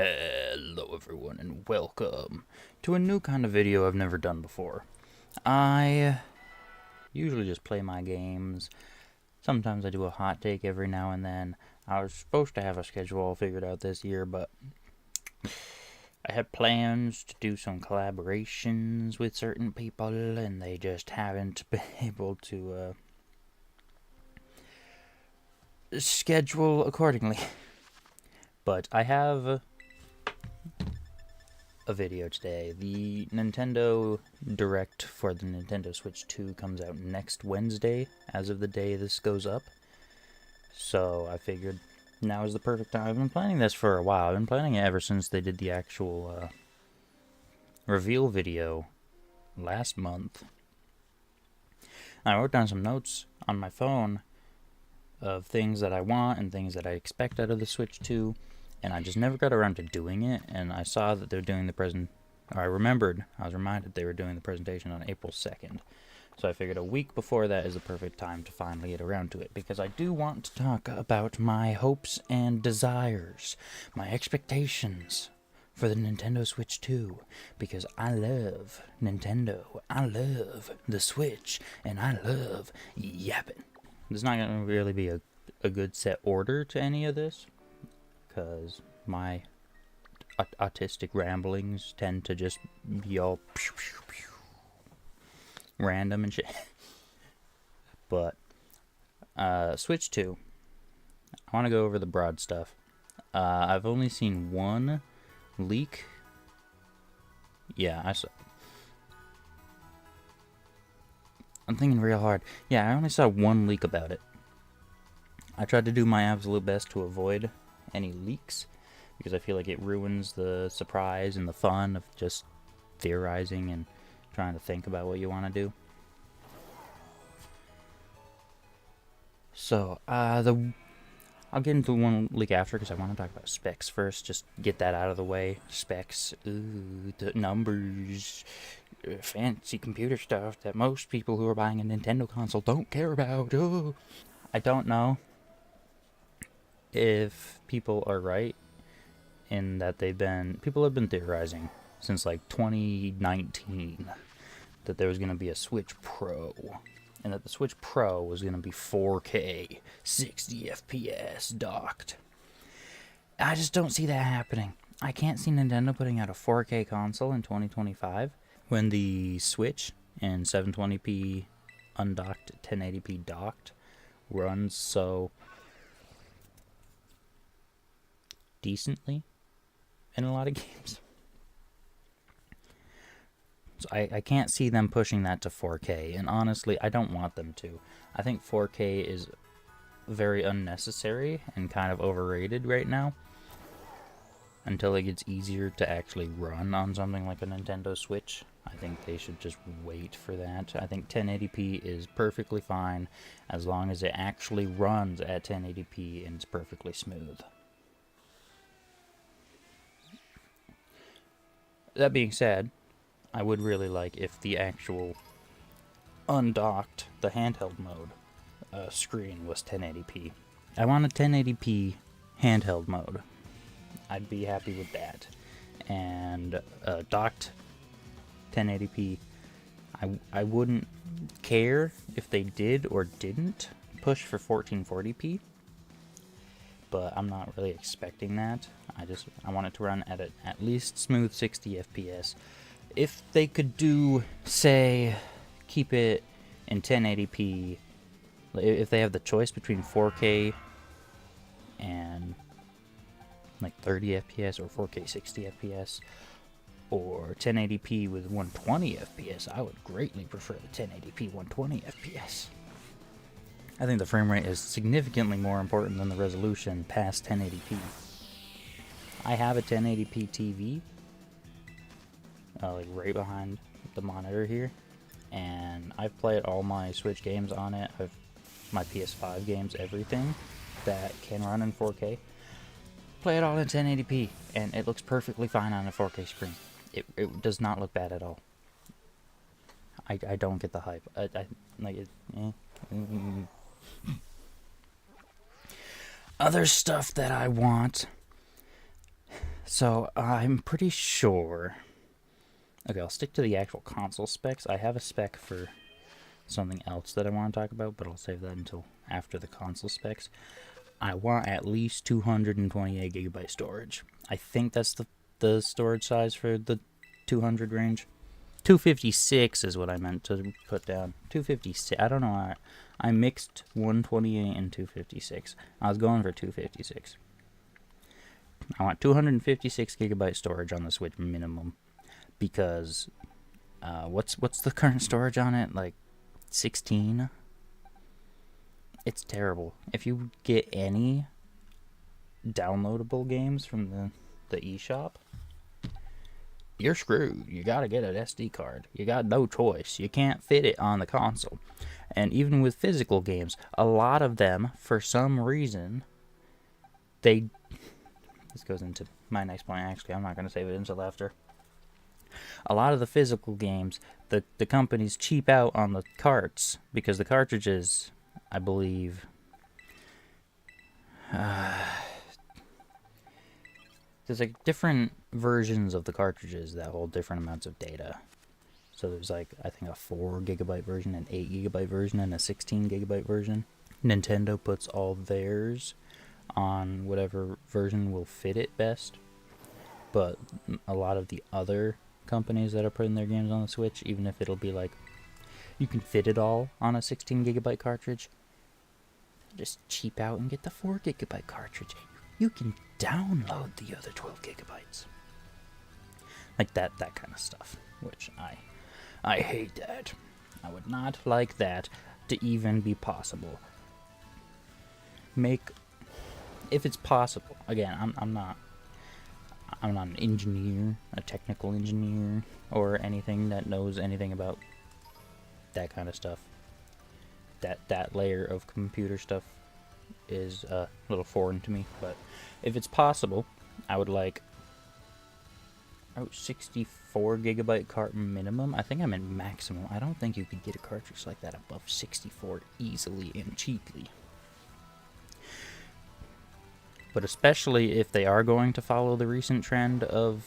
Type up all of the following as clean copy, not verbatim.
Hello everyone and welcome to a new kind of video I've never done before. I usually just play my games. Sometimes I do a hot take every now and then. I was supposed to have a schedule all figured out this year, but I had plans to do some collaborations with certain people and they just haven't been able to schedule accordingly. But I have a video today. The Nintendo Direct for the Nintendo Switch 2 comes out next Wednesday as of the day this goes up. So I figured now is the perfect time. I've been planning this for a while. I've been planning it ever since they did the actual reveal video last month. I wrote down some notes on my phone of things that I want and things that I expect out of the Switch 2. And I just never got around to doing it, and I saw that they're doing the I was reminded they were doing the presentation on April 2nd. So I figured a week before that is the perfect time to finally get around to it, because I do want to talk about my hopes and desires, my expectations for the Nintendo Switch 2, because I love Nintendo, I love the Switch, and I love yapping. There's not going to really be a good set order to any of this, because my autistic ramblings tend to just be all pew, pew, pew, random and shit. But Switch 2, I want to go over the broad stuff. I've only seen one leak. Yeah, I'm thinking real hard. Yeah, I only saw one leak about it. I tried to do my absolute best to avoid any leaks, because I feel like it ruins the surprise and the fun of just theorizing and trying to think about what you want to do. So, I'll get into one leak after, because I want to talk about specs first, just get that out of the way. Specs, the numbers, fancy computer stuff that most people who are buying a Nintendo console don't care about. Ooh. I don't know if people are right in that people have been theorizing since like 2019 that there was going to be a Switch Pro, and that the Switch Pro was going to be 4K 60 FPS docked. I just don't see that happening. I can't see Nintendo putting out a 4K console in 2025 when the Switch in 720p undocked 1080p docked runs so decently in a lot of games. So I can't see them pushing that to 4K, and honestly, I don't want them to. I think 4K is very unnecessary and kind of overrated right now, until it gets easier to actually run on something like a Nintendo Switch. I think they should just wait for that. I think 1080p is perfectly fine as long as it actually runs at 1080p and it's perfectly smooth. That being said, I would really like if the actual undocked, the handheld mode screen was 1080p. I want a 1080p handheld mode. I'd be happy with that. And docked 1080p, I wouldn't care if they did or didn't push for 1440p. But I'm not really expecting that. I want it to run at least smooth 60 FPS. If they could do, say, keep it in 1080p, if they have the choice between 4K and like 30 FPS or 4K 60 FPS or 1080p with 120 FPS, I would greatly prefer the 1080p 120 FPS. I think the frame rate is significantly more important than the resolution past 1080p. I have a 1080p TV, like right behind the monitor here, and I've played all my Switch games on it. My PS5 games, everything that can run in 4K. Play it all in 1080p, and it looks perfectly fine on a 4K screen. It does not look bad at all. I don't get the hype. Other stuff that I want So I'm pretty sure. Okay, I'll stick to the actual console specs. I have a spec for something else that I want to talk about, but I'll save that until after the console specs. I want at least 228 gigabyte storage. I think that's the storage size for the 200 range. 256 is what I meant to put down. 256. I don't know. I mixed 128 and 256. I was going for 256. I want 256 gigabyte storage on the Switch minimum, because what's the current storage on it? Like 16. It's terrible. If you get any downloadable games from the eShop, you're screwed. You gotta get an SD card. You got no choice. You can't fit it on the console. And even with physical games, a lot of them, for some reason, this goes into my next point. Actually, I'm not gonna save it until after. A lot of the physical games, the companies cheap out on the carts because the cartridges, I believe, there's like different versions of the cartridges that hold different amounts of data. So there's like, I think, a 4 gigabyte version, an 8 gigabyte version, and a 16 gigabyte version. Nintendo puts all theirs on whatever version will fit it best. But a lot of the other companies that are putting their games on the Switch, even if it'll be like, you can fit it all on a 16 gigabyte cartridge, just cheap out and get the 4 gigabyte cartridge. You can download the other 12 gigabytes. Like that kind of stuff, which I hate that. I would not like that to even be possible. If it's possible, again, I'm not an engineer, a technical engineer, or anything that knows anything about that kind of stuff. That layer of computer stuff is a little foreign to me, but if it's possible, I would like 64 gigabyte cart minimum. I think I'm in maximum. I don't think you could get a cartridge like that above 64 easily and cheaply. But especially if they are going to follow the recent trend of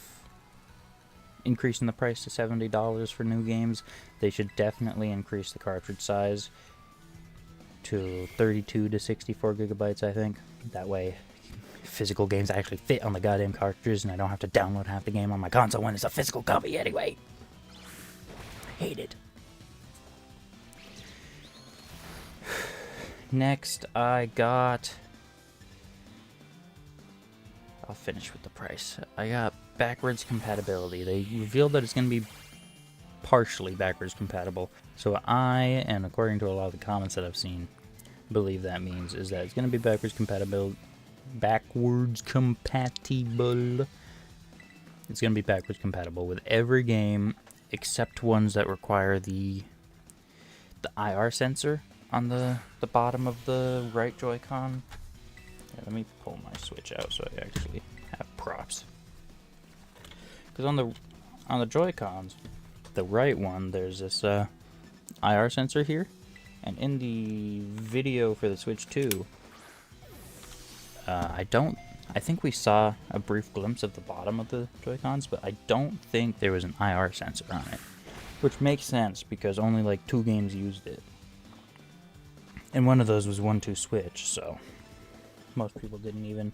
increasing the price to $70 for new games, they should definitely increase the cartridge size to 32 to 64 gigabytes, I think. That way, physical games actually fit on the goddamn cartridges, and I don't have to download half the game on my console when it's a physical copy anyway. I hate it. Next, I'll finish with the price. I got backwards compatibility. They revealed that it's going to be partially backwards compatible. So and according to a lot of the comments that I've seen, believe that means is that it's going to be backwards compatible. It's going to be backwards compatible with every game except ones that require the IR sensor on the bottom of the right Joy-Con. Let me pull my Switch out so I actually have props. Because on the Joy-Cons, the right one, there's this IR sensor here, and in the video for the Switch 2, I think we saw a brief glimpse of the bottom of the Joy-Cons, but I don't think there was an IR sensor on it, which makes sense because only like 2 games used it, and one of those was 1-2 Switch, so most people didn't even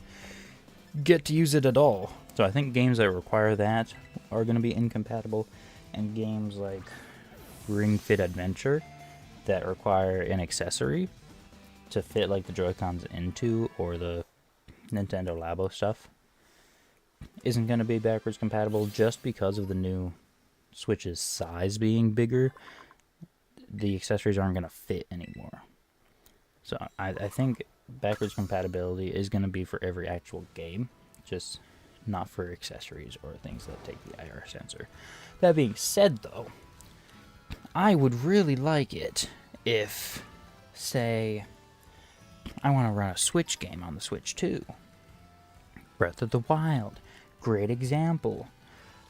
get to use it at all. So I think games that require that are going to be incompatible, and games like Ring Fit Adventure that require an accessory to fit like the Joy-Cons into, or the Nintendo Labo stuff, isn't going to be backwards compatible just because of the new Switch's size being bigger. The accessories aren't going to fit anymore. So I think backwards compatibility is going to be for every actual game, just not for accessories or things that take the IR sensor. That being said, though, I would really like it if, say, I want to run a Switch game on the Switch 2. Breath of the Wild, great example.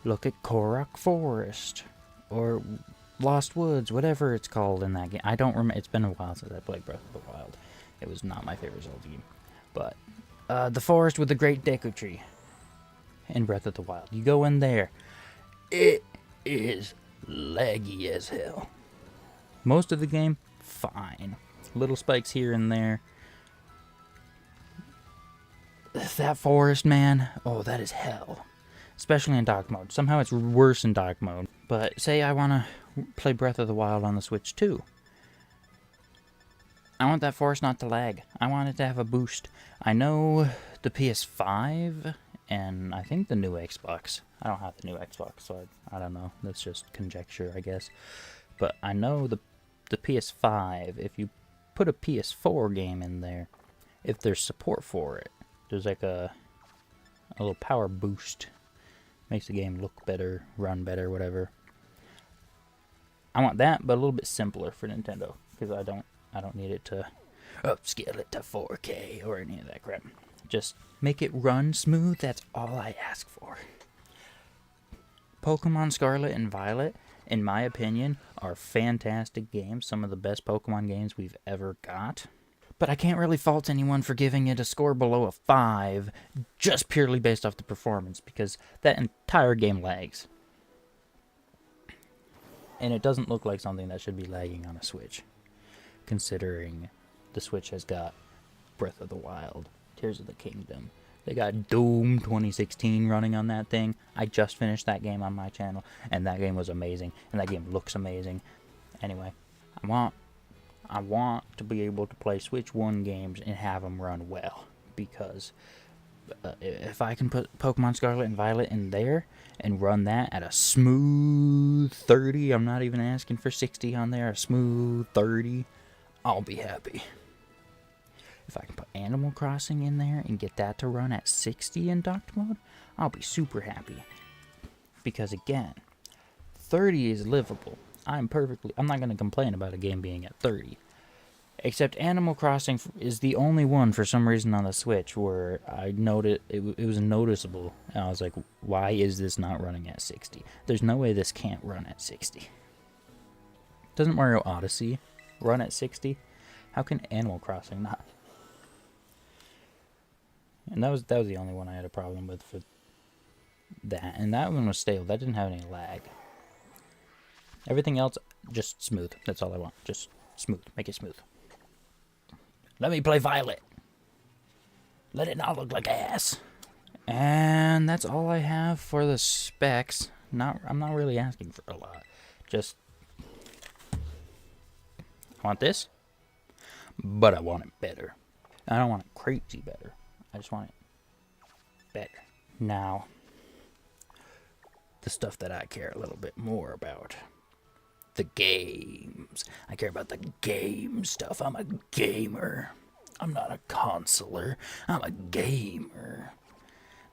Look at Korok Forest, or Lost Woods, whatever it's called in that game. I don't remember. It's been a while since I played Breath of the Wild. It was not my favorite Zelda game. But the forest with the great Deku Tree. in Breath of the Wild. You go in there, it is laggy as hell. Most of the game, fine. Little spikes here and there. That forest, man, oh, that is hell. Especially in dark mode. Somehow it's worse in dark mode. But say I want to play Breath of the Wild on the Switch too. I want that forest not to lag. I want it to have a boost. I know the PS5 and I think the new Xbox. I don't have the new Xbox, so I don't know. That's just conjecture, I guess. But I know the PS5, if you put a PS4 game in there, if there's support for it, there's like a little power boost. Makes the game look better, run better, whatever. I want that, but a little bit simpler for Nintendo, because I don't need it to upscale it to 4K or any of that crap. Just make it run smooth, that's all I ask for. Pokemon Scarlet and Violet, in my opinion, are fantastic games. Some of the best Pokemon games we've ever got. But I can't really fault anyone for giving it a score below a 5, just purely based off the performance, because that entire game lags. And it doesn't look like something that should be lagging on a Switch, considering the Switch has got Breath of the Wild, Tears of the Kingdom. They got Doom 2016 running on that thing. I just finished that game on my channel, and that game was amazing, and that game looks amazing. Anyway, I want to be able to play Switch 1 games and have them run well, because if I can put Pokemon Scarlet and Violet in there and run that at a smooth 30, I'm not even asking for 60 on there, a smooth 30, I'll be happy. If I can put Animal Crossing in there and get that to run at 60 in docked mode, I'll be super happy. Because again, 30 is livable. I'm not going to complain about a game being at 30. Except Animal Crossing is the only one, for some reason, on the Switch where I noted it was noticeable. And I was like, why is this not running at 60? There's no way this can't run at 60. Doesn't Mario Odyssey run at 60? How can Animal Crossing not? And that was the only one I had a problem with for that. And that one was stale. That didn't have any lag. Everything else, just smooth. That's all I want. Just smooth. Make it smooth. Let me play Violet. Let it not look like ass. And that's all I have for the specs. I'm not really asking for a lot. Just, I want this, but I want it better. I don't want it crazy better. I just want it better. Now, the stuff that I care a little bit more about. The games. I care about the game stuff. I'm a gamer. I'm not a consoler. I'm a gamer.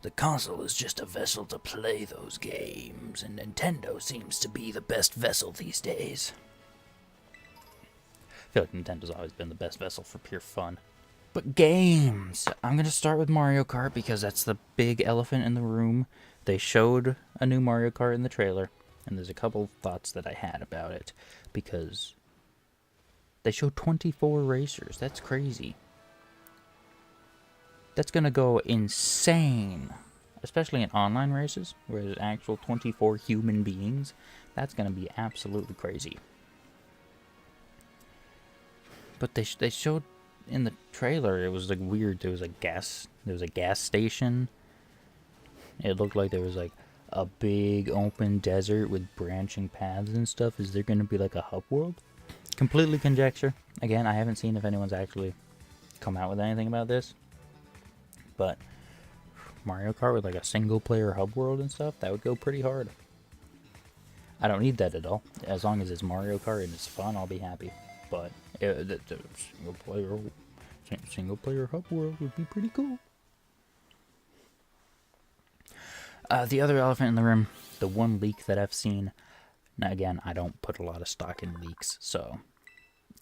The console is just a vessel to play those games, and Nintendo seems to be the best vessel these days. I feel like Nintendo's always been the best vessel for pure fun. But games! I'm going to start with Mario Kart because that's the big elephant in the room. They showed a new Mario Kart in the trailer, and there's a couple thoughts that I had about it, because they showed 24 racers. That's crazy. That's going to go insane, especially in online races, where there's actual 24 human beings. That's going to be absolutely crazy. But they showed in the trailer, it was like weird. There was a gas station. It looked like there was like a big open desert with branching paths and stuff. Is there going to be like a hub world? Completely conjecture. Again, I haven't seen if anyone's actually come out with anything about this. But Mario Kart with like a single player hub world and stuff, that would go pretty hard. I don't need that at all. As long as it's Mario Kart and it's fun, I'll be happy. But the single player hub world would be pretty cool. The other elephant in the room, the one leak that I've seen. Now again, I don't put a lot of stock in leaks, so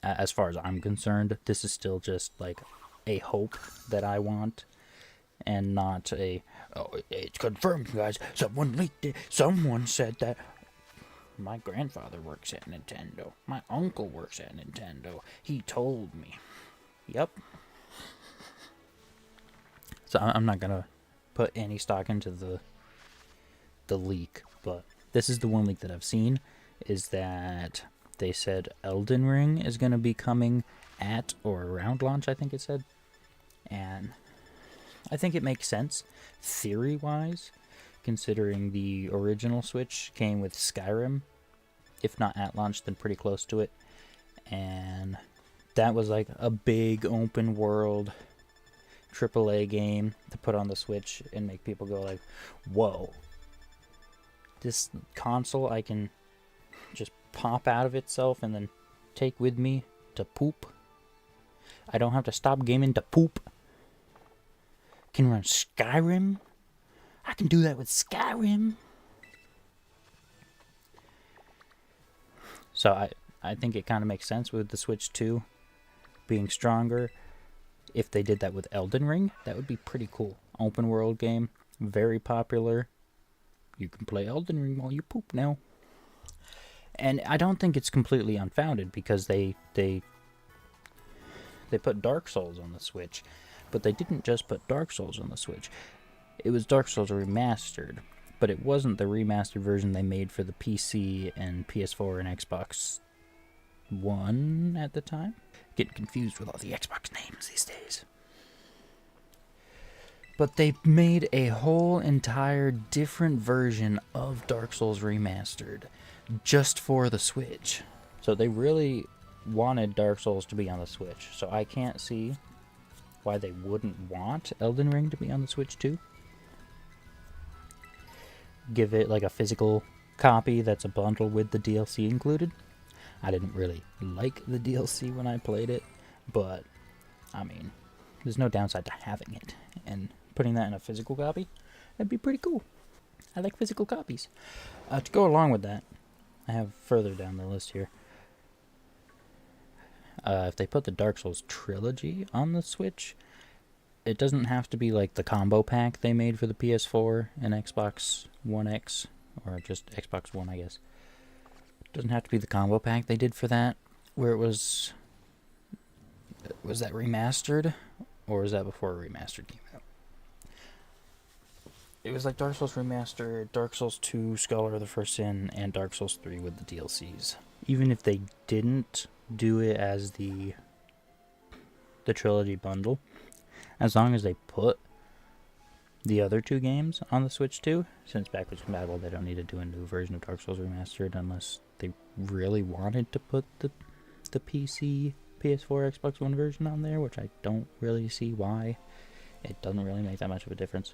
as far as I'm concerned, this is still just like a hope that I want, and not a, oh, it's confirmed, guys, someone leaked it, someone said that. My grandfather works at Nintendo. My uncle works at Nintendo. He told me. Yep. So I'm not going to put any stock into the the leak, but this is the one leak that I've seen, is that they said Elden Ring is going to be coming at or around launch, I think it said. And I think it makes sense, theory-wise, considering the original Switch came with Skyrim. If not at launch, then pretty close to it. And that was like a big open world AAA game to put on the Switch and make people go like, whoa. This console I can just pop out of itself and then take with me to poop. I don't have to stop gaming to poop. Can run Skyrim. I can do that with Skyrim. So I think it kind of makes sense with the Switch 2 being stronger. If they did that with Elden Ring, that would be pretty cool. Open world game, very popular. You can play Elden Ring while you poop now. And I don't think it's completely unfounded, because they put Dark Souls on the Switch. But they didn't just put Dark Souls on the Switch. It was Dark Souls Remastered. But it wasn't the remastered version they made for the PC and PS4 and Xbox One at the time. Getting confused with all the Xbox names these days. But they made a whole entire different version of Dark Souls Remastered just for the Switch. So they really wanted Dark Souls to be on the Switch. So I can't see why they wouldn't want Elden Ring to be on the Switch too. Give it like a physical copy that's a bundle with the DLC included. I didn't really like the DLC when I played it, but I mean, there's no downside to having it. And putting that in a physical copy, that'd be pretty cool. I like physical copies. To go along with that, I have further down the list here. If they put the Dark Souls trilogy on the Switch, it doesn't have to be like the combo pack they made for the PS4 and Xbox One X, or just Xbox One, I guess. It doesn't have to be the combo pack they did for that, where it was that remastered, or was that before remastered came out? It was like Dark Souls Remastered, Dark Souls 2, Scholar of the First Sin, and Dark Souls 3 with the DLCs. Even if they didn't do it as the trilogy bundle, as long as they put the other two games on the Switch too, since backwards compatible, they don't need to do a new version of Dark Souls Remastered unless they really wanted to put the PC, PS4, Xbox One version on there, which I don't really see why. It doesn't really make that much of a difference.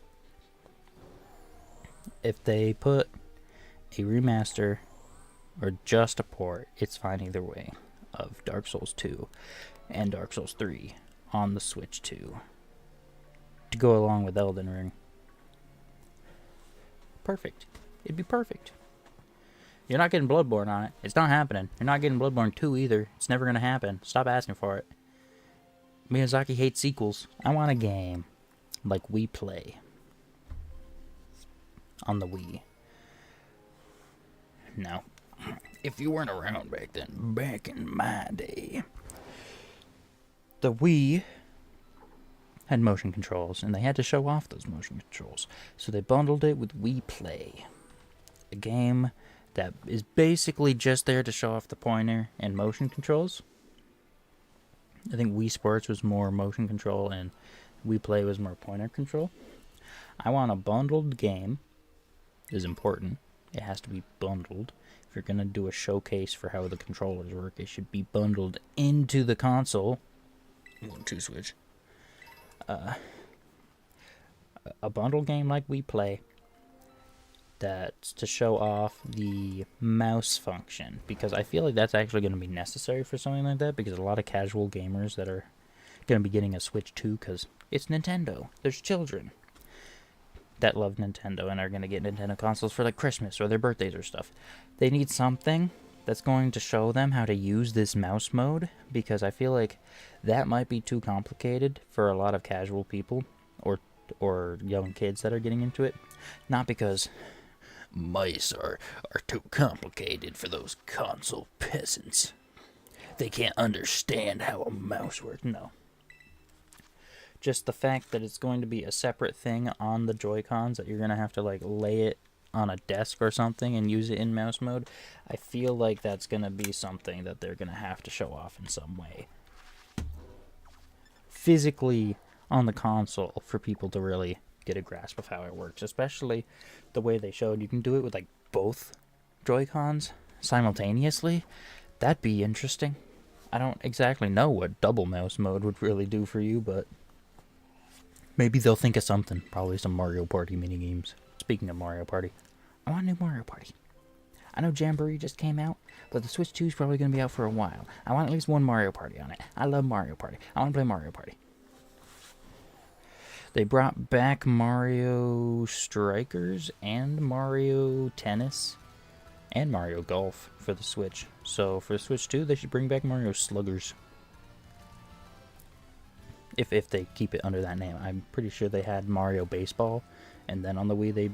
If they put a remaster or just a port, it's fine either way, of Dark Souls 2 and Dark Souls 3 on the Switch 2 to go along with Elden Ring. Perfect. It'd be perfect. You're not getting Bloodborne on it. It's not happening. You're not getting Bloodborne 2 either. It's never going to happen. Stop asking for it. Miyazaki hates sequels. I want a game like we play on the Wii. Now, if you weren't around back then, back in my day, the Wii had motion controls, and they had to show off those motion controls. So they bundled it with Wii Play, a game that is basically just there to show off the pointer and motion controls. I think Wii Sports was more motion control, and Wii Play was more pointer control. I want a bundled game. It is important. It has to be bundled. If you're going to do a showcase for how the controllers work, it should be bundled into the console. 1-2 switch. A bundle game like we play, that's to show off the mouse function, because I feel like that's actually going to be necessary for something like that, because a lot of casual gamers that are going to be getting a Switch 2, because it's Nintendo. There's children that love Nintendo and are going to get Nintendo consoles for like Christmas or their birthdays or stuff. They need something that's going to show them how to use this mouse mode, because I feel like that might be too complicated for a lot of casual people or young kids that are getting into it. Not because mice are too complicated for those console peasants. They can't understand how a mouse works. No. Just the fact that it's going to be a separate thing on the Joy-Cons, that you're going to have to like lay it on a desk or something and use it in mouse mode, I feel like that's going to be something that they're going to have to show off in some way. Physically on the console for people to really get a grasp of how it works, especially the way they showed you can do it with like both Joy-Cons simultaneously. That'd be interesting. I don't exactly know what double mouse mode would really do for you, but maybe they'll think of something. Probably some Mario Party minigames. Speaking of Mario Party, I want a new Mario Party. I know Jamboree just came out, but the Switch 2 is probably going to be out for a while. I want at least one Mario Party on it. I love Mario Party. I want to play Mario Party. They brought back Mario Strikers and Mario Tennis and Mario Golf for the Switch. So for the Switch 2, they should bring back Mario Sluggers. If they keep it under that name. I'm pretty sure they had Mario Baseball, and then on the Wii they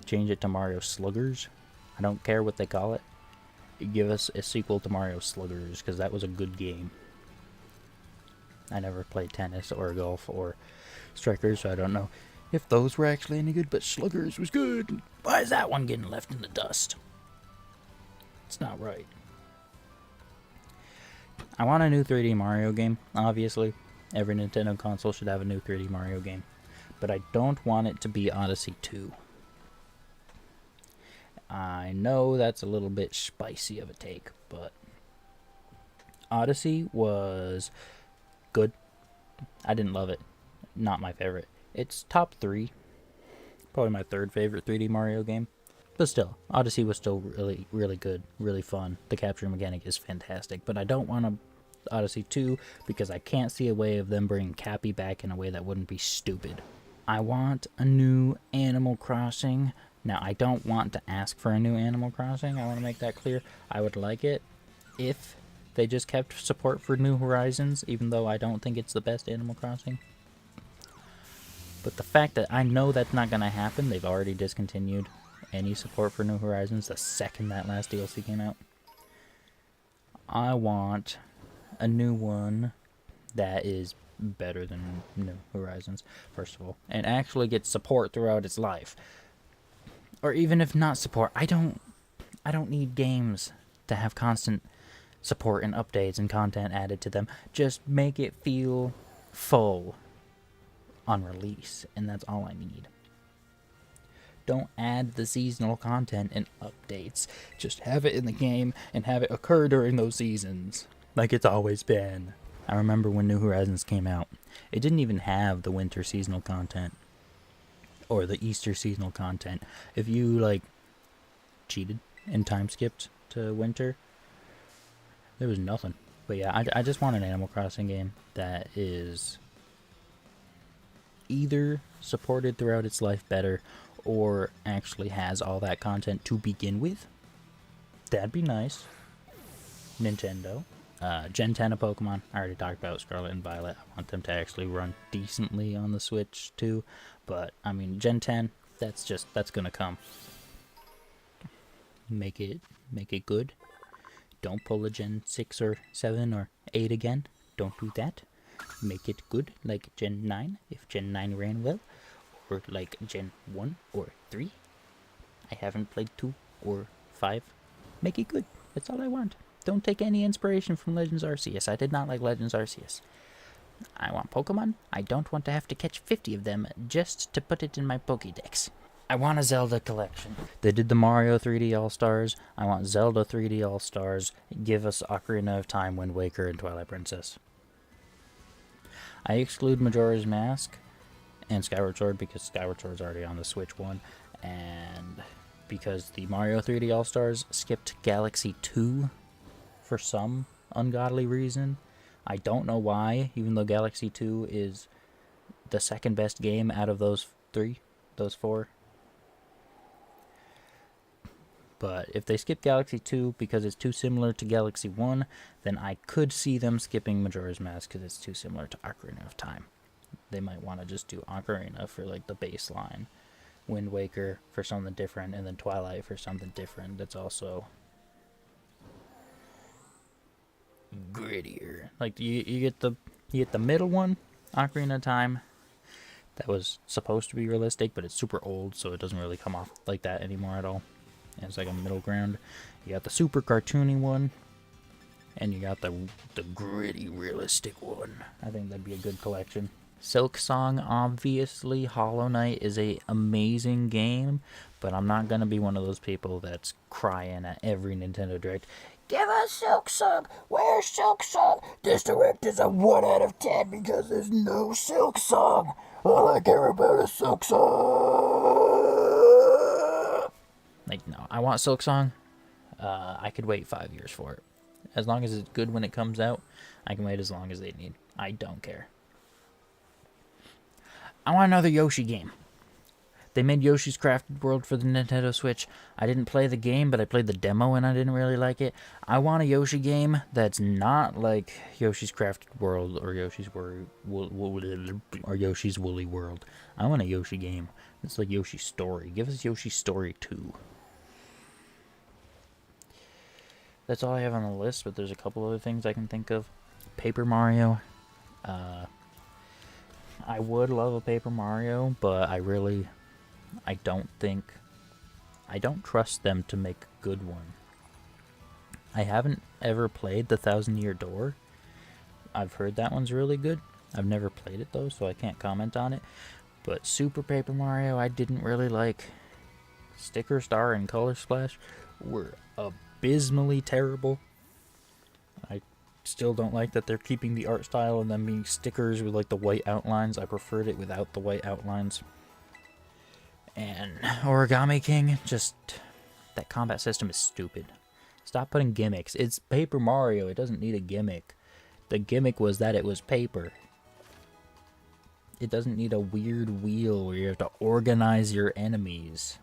changed it to Mario Sluggers. I don't care what they call it. Give us a sequel to Mario Sluggers, because that was a good game. I never played tennis or golf or strikers, so I don't know if those were actually any good, but Sluggers was good. Why is that one getting left in the dust? It's not right. I want a new 3D Mario game, obviously. Every Nintendo console should have a new 3D Mario game. But I don't want it to be Odyssey 2. I know that's a little bit spicy of a take, but Odyssey was good. I didn't love it. Not my favorite. It's top 3. Probably my 3rd favorite 3D Mario game. But still, Odyssey was still really, really good, really fun. The capture mechanic is fantastic, but I don't want to Odyssey 2 because I can't see a way of them bringing Cappy back in a way that wouldn't be stupid. I want a new Animal Crossing. Now, I don't want to ask for a new Animal Crossing. I want to make that clear. I would like it if they just kept support for New Horizons, even though I don't think it's the best Animal Crossing. But the fact that I know that's not going to happen, they've already discontinued any support for New Horizons the second that last DLC came out. I want a new one that is better than New Horizons, first of all, and actually gets support throughout its life. Or even if not support, I don't need games to have constant support and updates and content added to them. Just make it feel full on release, and that's all I need. Don't add the seasonal content and updates. Just have it in the game and have it occur during those seasons, like it's always been. I remember when New Horizons came out, it didn't even have the winter seasonal content or the Easter seasonal content. If you cheated and time skipped to winter, there was nothing. But yeah, I just want an Animal Crossing game that is either supported throughout its life better or actually has all that content to begin with. That'd be nice. Nintendo. Gen 10 of Pokemon. I already talked about Scarlet and Violet. I want them to actually run decently on the Switch too. But, I mean, Gen 10, that's gonna come. Make it good. Don't pull a Gen 6 or 7 or 8 again. Don't do that. Make it good like Gen 9, if Gen 9 ran well. Or like Gen 1 or 3. I haven't played 2 or 5. Make it good. That's all I want. Don't take any inspiration from Legends Arceus. I did not like Legends Arceus. I want Pokemon. I don't want to have to catch 50 of them just to put it in my Pokédex. I want a Zelda collection. They did the Mario 3D All-Stars. I want Zelda 3D All-Stars. Give us Ocarina of Time, Wind Waker, and Twilight Princess. I exclude Majora's Mask and Skyward Sword because Skyward Sword's already on the Switch 1, and because the Mario 3D All-Stars skipped Galaxy 2 for some ungodly reason. I don't know why, even though Galaxy 2 is the second best game out of those 4. But if they skip Galaxy 2 because it's too similar to Galaxy 1, then I could see them skipping Majora's Mask because it's too similar to Ocarina of Time. They might want to just do Ocarina for the baseline, Wind Waker for something different, and then Twilight for something different that's also grittier. You get the middle one, Ocarina of Time. that was supposed to be realistic, but it's super old, so it doesn't really come off like that anymore at all. And it's like a middle ground. You got the super cartoony one, and you got the gritty, realistic one. I think that'd be a good collection. Silksong, obviously. Hollow Knight is a amazing game, but I'm not gonna be one of those people that's crying at every Nintendo Direct. Give us Silksong! Where's Silksong? This Direct is a 1 out of 10 because there's no Silksong! All I care about is Silksong! Like, no, I want Silksong. I could wait 5 years for it. As long as it's good when it comes out, I can wait as long as they need. I don't care. I want another Yoshi game. They made Yoshi's Crafted World for the Nintendo Switch. I didn't play the game, but I played the demo and I didn't really like it. I want a Yoshi game that's not like Yoshi's Crafted World or Yoshi's Woolly World. I want a Yoshi game that's like Yoshi's Story. Give us Yoshi's Story 2. That's all I have on the list, but there's a couple other things I can think of. Paper Mario. I would love a Paper Mario, but I don't trust them to make a good one. I haven't ever played the 1,000-Year Door. I've heard that one's really good. I've never played it though, so I can't comment on it. But Super Paper Mario, I didn't really like. Sticker Star and Color Splash were abysmally terrible. I still don't like that they're keeping the art style and them being stickers with like the white outlines. I preferred it without the white outlines. And Origami King, just that combat system is stupid. Stop putting gimmicks. It's Paper Mario. It doesn't need a gimmick. The gimmick was that it was paper. It doesn't need a weird wheel where you have to organize your enemies.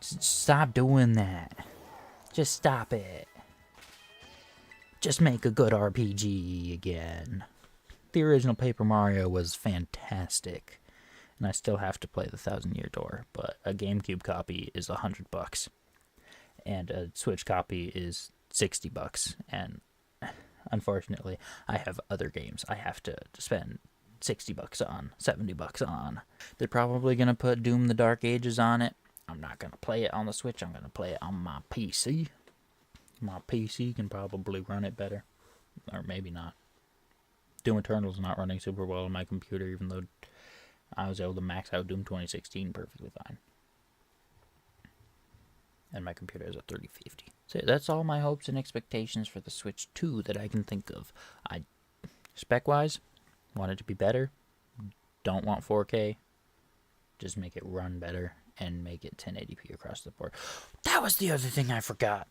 Just stop doing that. Just stop it. Just make a good RPG again. The original Paper Mario was fantastic. And I still have to play the 1,000-Year Door, but a GameCube copy is $100. And a Switch copy is $60. And unfortunately, I have other games I have to spend $60 on, $70 on. They're probably going to put Doom the Dark Ages on it. I'm not going to play it on the Switch. I'm going to play it on my PC. My PC can probably run it better. Or maybe not. Doom Eternal's not running super well on my computer, even though I was able to max out Doom 2016 perfectly fine. And my computer has a 3050. So that's all my hopes and expectations for the Switch 2 that I can think of. Spec-wise, want it to be better. Don't want 4K. Just make it run better and make it 1080p across the board. That was the other thing I forgot.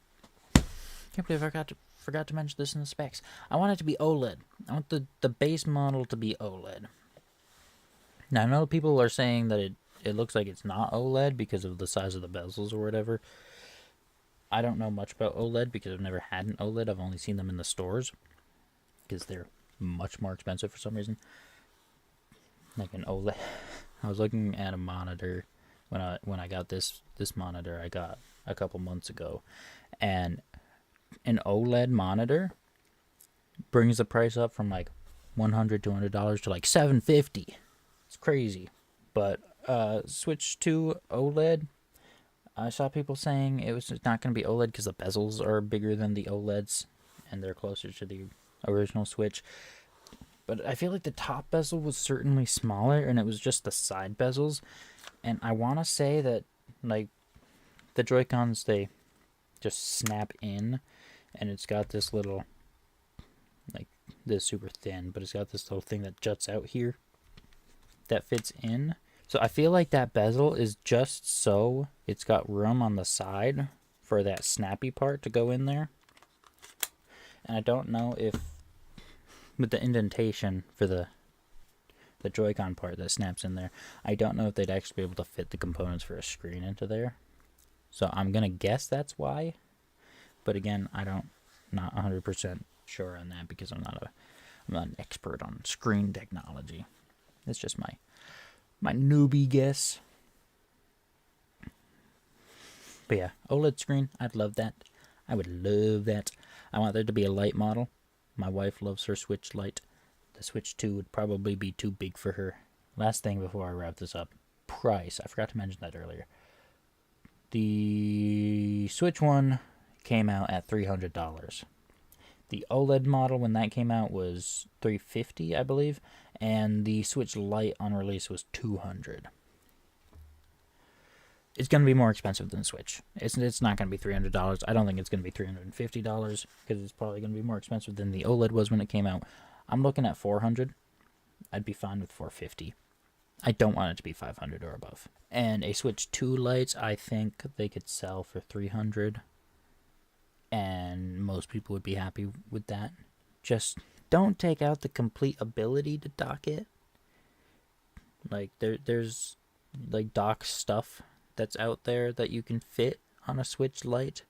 Can't believe I forgot to mention this in the specs. I want it to be OLED. I want the base model to be OLED. Now, I know people are saying that it looks like it's not OLED because of the size of the bezels or whatever. I don't know much about OLED because I've never had an OLED. I've only seen them in the stores because they're much more expensive for some reason. Like an OLED. I was looking at a monitor when I got this monitor I got a couple months ago, and an OLED monitor brings the price up from like $100, $200 to like $750. It's crazy. But Switch to OLED, I saw people saying it was not going to be OLED because the bezels are bigger than the OLEDs and they're closer to the original Switch. But I feel like the top bezel was certainly smaller and it was just the side bezels. And I want to say that like the Joy-Cons, they just snap in, and it's got this little, like, this super thin, but it's got this little thing that juts out here that fits in. So I feel like that bezel is just so it's got room on the side for that snappy part to go in there. And I don't know if with the indentation for the Joy-Con part that snaps in there, I don't know if they'd actually be able to fit the components for a screen into there. So I'm going to guess that's why. But again, not 100% sure on that because I'm not an expert on screen technology. It's just my newbie guess. But yeah, OLED screen, I'd love that. I would love that. I want there to be a light model. My wife loves her Switch Lite. The Switch 2 would probably be too big for her. last thing before I wrap this up. Price. I forgot to mention that earlier. The Switch one came out at $300. The OLED model when that came out was $350, I believe, and the Switch Lite on release was $200. It's going to be more expensive than the Switch. It's not going to be $300. I don't think it's going to be $350 because it's probably going to be more expensive than the OLED was when it came out. I'm looking at $400. I'd be fine with $450. I don't want it to be $500 or above. And a Switch 2 Lites, I think they could sell for $300. And most people would be happy with that. Just don't take out the complete ability to dock it. Like, there's like dock stuff that's out there that you can fit on a Switch Lite,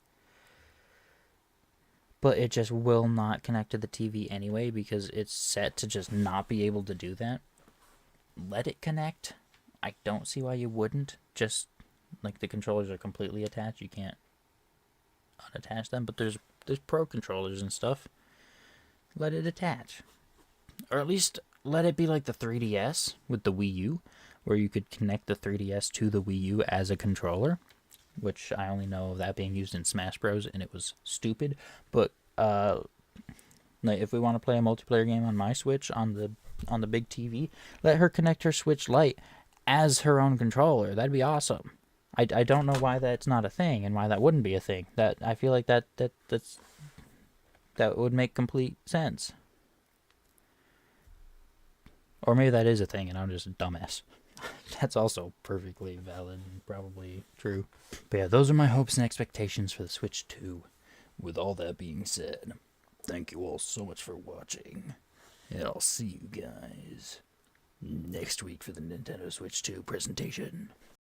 but it just will not connect to the TV anyway because it's set to just not be able to do that. Let it connect. I don't see why you wouldn't. Just like the controllers are completely attached, you can't unattach them, but there's pro controllers and stuff. Let it attach, or at least let it be like the 3DS with the Wii U, where you could connect the 3DS to the Wii U as a controller, which I only know of that being used in Smash Bros. And it was stupid. But like if we want to play a multiplayer game on my Switch on the big TV, let her connect her Switch Lite as her own controller. That'd be awesome. I don't know why that's not a thing and why that wouldn't be a thing. That I feel like that would make complete sense. Or maybe that is a thing and I'm just a dumbass. That's also perfectly valid and probably true. But yeah, those are my hopes and expectations for the Switch 2. With all that being said, thank you all so much for watching. And I'll see you guys next week for the Nintendo Switch 2 presentation.